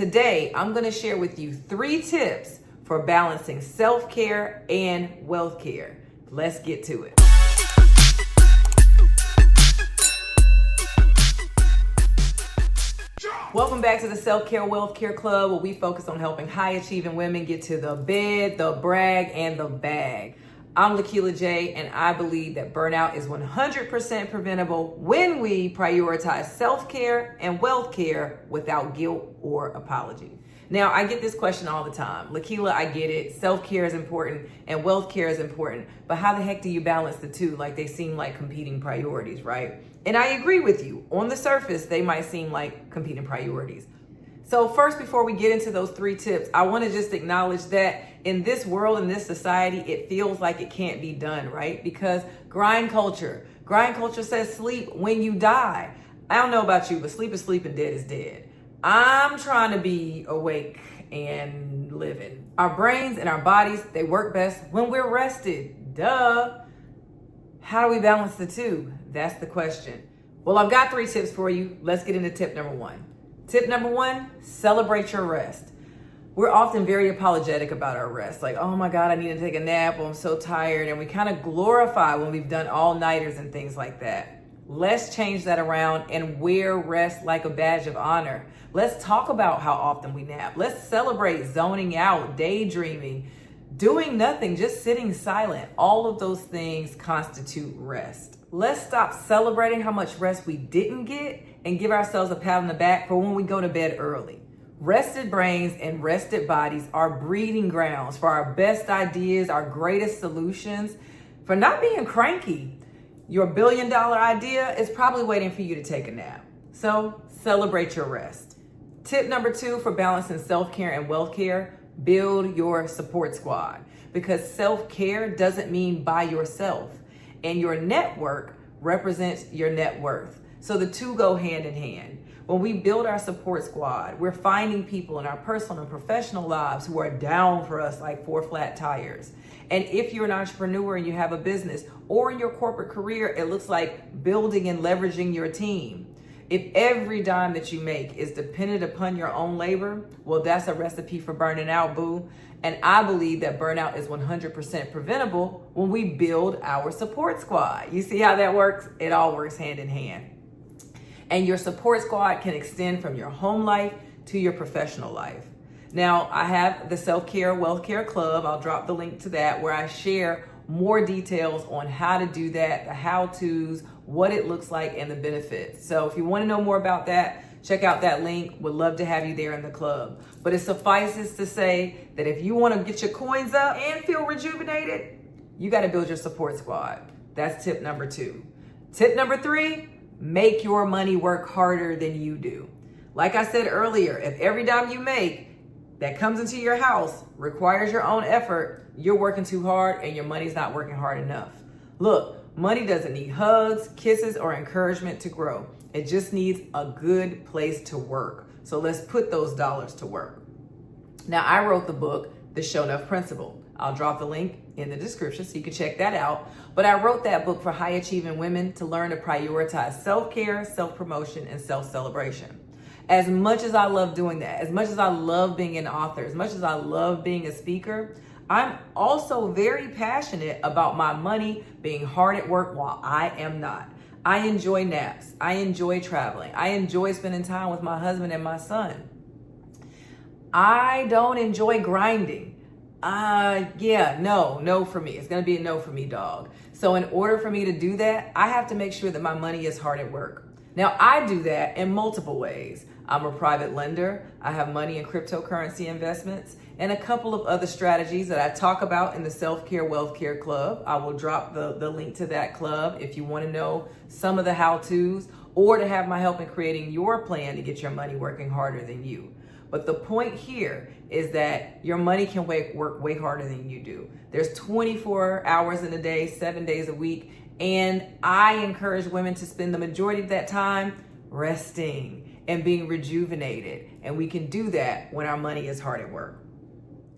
Today, I'm going to share with you 3 tips for balancing self-care and wealth care. Let's get to it. Welcome back to the Self-Care Wealth Care Club, where we focus on helping high-achieving women get to the bed, the brag, and the bag. I'm Lakila J, and I believe that burnout is 100% preventable when we prioritize self-care and wealth care without guilt or apology. Now, I get this question all the time. Lakila, I get it. Self-care is important and wealth care is important, but how the heck do you balance the two? Like, they seem like competing priorities, right? And I agree with you. On the surface, they might seem like competing priorities. So first, before we get into those 3 tips, I want to just acknowledge that in this world, in this society, it feels like it can't be done, right? Because grind culture says sleep when you die. I don't know about you, but sleep is sleep and dead is dead. I'm trying to be awake and living. Our brains and our bodies, they work best when we're rested. Duh. How do we balance the two? That's the question. Well, I've got 3 tips for you. Let's get into tip number 1. Tip number 1, celebrate your rest. We're often very apologetic about our rest. Like, oh my God, I need to take a nap, or I'm so tired. And we kind of glorify when we've done all-nighters and things like that. Let's change that around and wear rest like a badge of honor. Let's talk about how often we nap. Let's celebrate zoning out, daydreaming, doing nothing, just sitting silent. All of those things constitute rest. Let's stop celebrating how much rest we didn't get and give ourselves a pat on the back for when we go to bed early. Rested brains and rested bodies are breeding grounds for our best ideas, our greatest solutions, for not being cranky. Your $1 billion idea is probably waiting for you to take a nap. So celebrate your rest. Tip number 2 for balancing self-care and wealth care, build your support squad. Because self-care doesn't mean by yourself, and your network represents your net worth. So the two go hand in hand. When we build our support squad, we're finding people in our personal and professional lives who are down for us like 4 flat tires. And if you're an entrepreneur and you have a business, or in your corporate career, it looks like building and leveraging your team. If every dime that you make is dependent upon your own labor, well, that's a recipe for burning out, boo. And I believe that burnout is 100% preventable when we build our support squad. You see how that works? It all works hand in hand. And your support squad can extend from your home life to your professional life. Now, I have the Self-Care Wealth Care Club. I'll drop the link to that, where I share more details on how to do that, the how-tos, what it looks like, and the benefits. So if you want to know more about that, check out that link. Would love to have you there in the club. But it suffices to say that if you want to get your coins up and feel rejuvenated, you got to build your support squad. That's tip number 2. Tip number 3, make your money work harder than you do. Like I said earlier, if every dime you make that comes into your house requires your own effort, you're working too hard and your money's not working hard enough. Look, money doesn't need hugs, kisses, or encouragement to grow. It just needs a good place to work. So let's put those dollars to work. Now, I wrote the book, The Show Enough Principle. I'll drop the link in the description so you can check that out. But I wrote that book for high achieving women to learn to prioritize self-care, self-promotion, and self-celebration. As much as I love doing that, as much as I love being an author, as much as I love being a speaker, I'm also very passionate about my money being hard at work while I am not. I enjoy naps. I enjoy traveling. I enjoy spending time with my husband and my son. I don't enjoy grinding. No for me. It's going to be a no for me, dog. So in order for me to do that, I have to make sure that my money is hard at work. Now, I do that in multiple ways. I'm a private lender. I have money in cryptocurrency investments and a couple of other strategies that I talk about in the Self-Care Wealth Care Club. I will drop the link to that club if you want to know some of the how-tos or to have my help in creating your plan to get your money working harder than you. But the point here is that your money can work way harder than you do. There's 24 hours in a day, 7 days a week, and I encourage women to spend the majority of that time resting and being rejuvenated. And we can do that when our money is hard at work.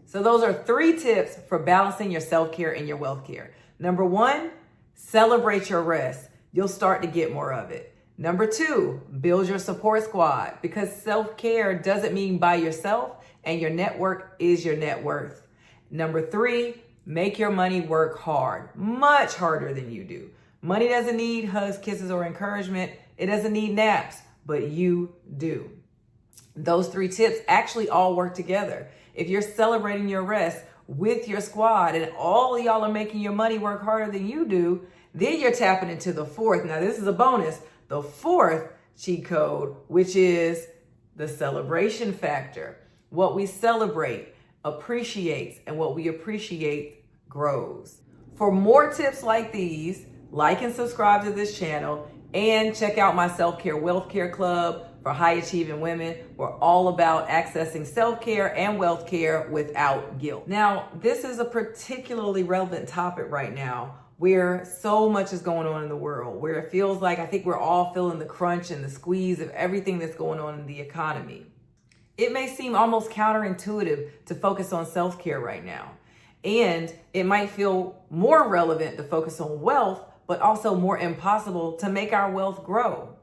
So those are 3 tips for balancing your self-care and your wealth care. Number 1, celebrate your rest. You'll start to get more of it. Number 2, build your support squad, because self-care doesn't mean by yourself, and your network is your net worth. Number 3, make your money work hard, much harder than you do. Money doesn't need hugs, kisses, or encouragement. It doesn't need naps, but you do. Those 3 tips actually all work together. If you're celebrating your rest with your squad and all of y'all are making your money work harder than you do, then you're tapping into the 4th. Now, this is a bonus. The 4th cheat code, which is the celebration factor. What we celebrate appreciates, and what we appreciate grows. For more tips like these, like and subscribe to this channel, and check out my Self-Care Wealth Care Club for high achieving women. We're all about accessing self-care and wealth care without guilt. Now, this is a particularly relevant topic right now, where so much is going on in the world, where it feels like I think we're all feeling the crunch and the squeeze of everything that's going on in the economy. It may seem almost counterintuitive to focus on self-care right now. And it might feel more relevant to focus on wealth, but also more impossible to make our wealth grow.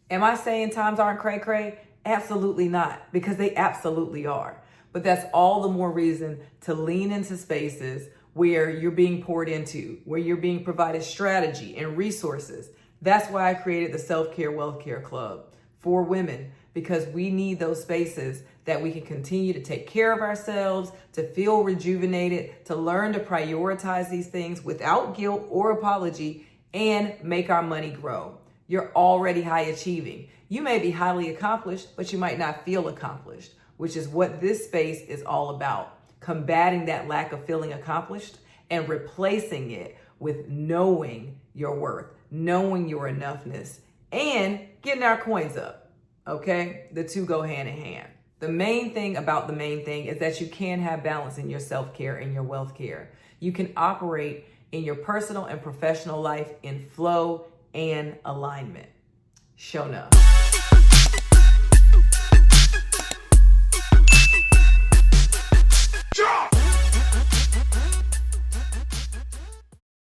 Am I saying times aren't cray-cray? Absolutely not, because they absolutely are. But that's all the more reason to lean into spaces where you're being poured into, where you're being provided strategy and resources. That's why I created the Self-Care Wealth Care Club for women, because we need those spaces that we can continue to take care of ourselves, to feel rejuvenated, to learn to prioritize these things without guilt or apology, and make our money grow. You're already high achieving. You may be highly accomplished, but you might not feel accomplished, which is what this space is all about. Combating that lack of feeling accomplished and replacing it with knowing your worth, knowing your enoughness, and getting our coins up. Okay? The 2 go hand in hand. The main thing about the main thing is that you can have balance in your self-care and your wealth care. You can operate in your personal and professional life in flow and alignment. Show enough.